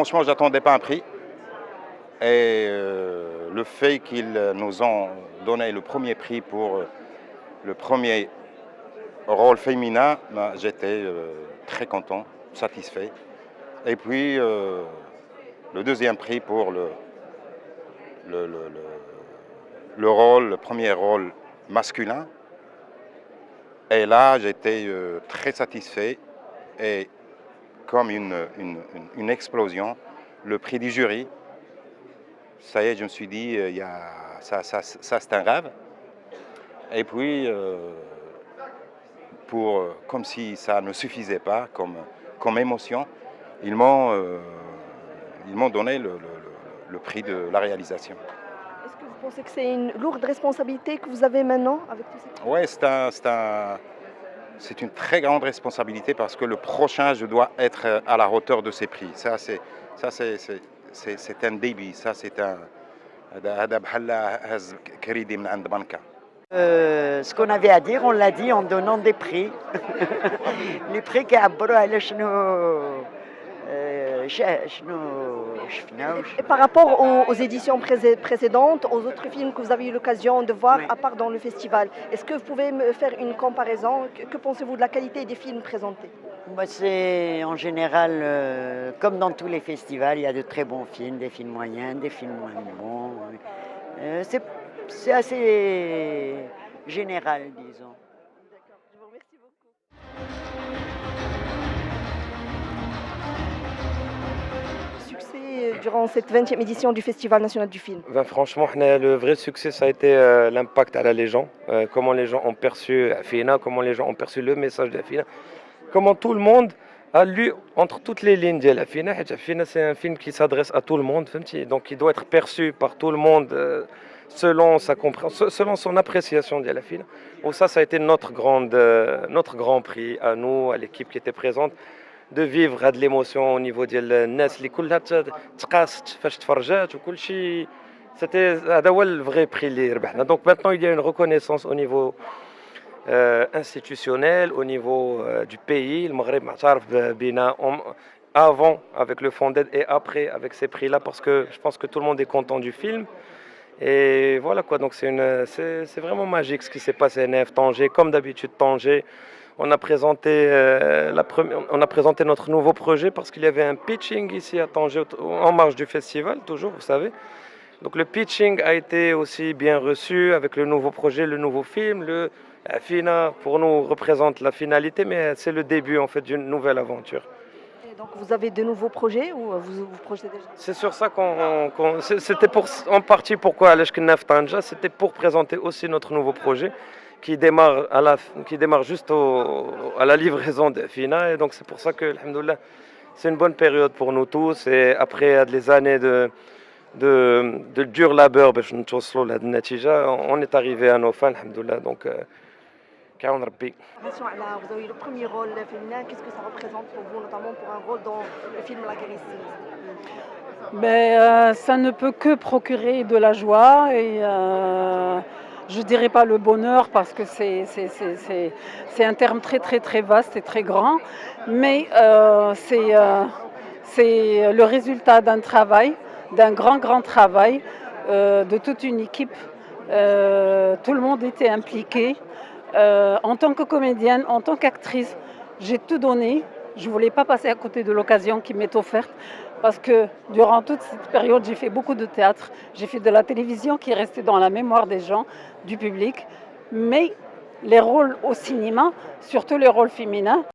franchement, j'attendais pas un prix. Et le fait qu'ils nous ont donné le premier prix pour le premier rôle féminin, ben, j'étais très content, satisfait. Et puis le deuxième prix pour le, le- le premier rôle masculin. Et là, j'étais très satisfait. Et comme une explosion, le prix du jury, ça y est, je me suis dit, ça c'est un rêve. Et puis, comme si ça ne suffisait pas comme émotion, ils m'ont donné le prix de la réalisation. Est-ce que vous pensez que c'est une lourde responsabilité que vous avez maintenant avec tous ces prix? Oui, c'est une très grande responsabilité parce que le prochain, je dois être à la hauteur de ces prix. C'est un débit, ça c'est un... هذا بحال هز كريدي من عند بنكة. Ce qu'on avait à dire, on l'a dit en donnant des prix. Les prix كيعبروا على شنو شفنا Et par rapport aux éditions précédentes, aux autres films que vous avez eu l'occasion de voir, Oui. à part dans le festival, est-ce que vous pouvez me faire une comparaison? Que pensez-vous de la qualité des films présentés? Moi, c'est en général, comme dans tous les festivals, il y a de très bons films, des films moyens, des films moins bons. C'est assez général, disons. D'accord, je vous remercie beaucoup. Succès durant cette 20e édition du Festival national du film. Ben, franchement, le vrai succès, ça a été l'impact à les gens, comment les gens ont perçu Fina, comment les gens ont perçu le message de Fina, comment tout le monde a lu entre toutes les lignes de Fina. Fina, c'est un film qui s'adresse à tout le monde, donc il doit être perçu par tout le monde selon sa compréhension, selon son appréciation de la Fina. Bon, ça a été notre grand prix à nous, à l'équipe qui était présente, de vivre de l'émotion au niveau ديال الناس اللي كلها تقاست فاش تفرجات وكل شيء. C'était هذا هو le vrai prix اللي ربحنا. Donc maintenant il y a une reconnaissance au niveau institutionnel, au niveau du pays. Le Maghreb معترف بينا avant avec le Fonded et après avec ces prix-là parce que je pense que tout le monde est content du film. Et voilà quoi, donc c'est vraiment magique ce qui s'est passé à NF Tanger. Comme d'habitude, Tanger, on a présenté notre nouveau projet parce qu'il y avait un pitching ici à Tanger, en marge du festival, toujours, vous savez. Donc le pitching a été aussi bien reçu avec le nouveau projet, le nouveau film. Le Fina, pour nous, représente la finalité, mais c'est le début en fait d'une nouvelle aventure. Et donc vous avez de nouveaux projets ou vous projetez déjà? C'est sur ça c'était en partie pourquoi Alech Knaf Tanja, c'était pour présenter aussi notre nouveau projet qui démarre juste à la livraison de Fina. Et donc c'est pour ça que, alhamdoulilah, c'est une bonne période pour nous tous. Et après des années de dur labeur, on est arrivé à nos fins, alhamdoulilah. Donc, Kaoun Rabbi. Vous avez eu le premier rôle féminin, qu'est-ce que ça représente pour vous, notamment pour un rôle dans le film La Guérissime? Ça ne peut que procurer de la joie et je dirais pas le bonheur parce que c'est un terme très très très vaste et très grand, mais c'est le résultat d'un travail, d'un grand travail de toute une équipe. Tout le monde était impliqué. En tant que comédienne, en tant qu'actrice, j'ai tout donné. Je ne voulais pas passer à côté de l'occasion qui m'est offerte parce que durant toute cette période, j'ai fait beaucoup de théâtre. J'ai fait de la télévision qui est restée dans la mémoire des gens, du public. Mais les rôles au cinéma, surtout les rôles féminins,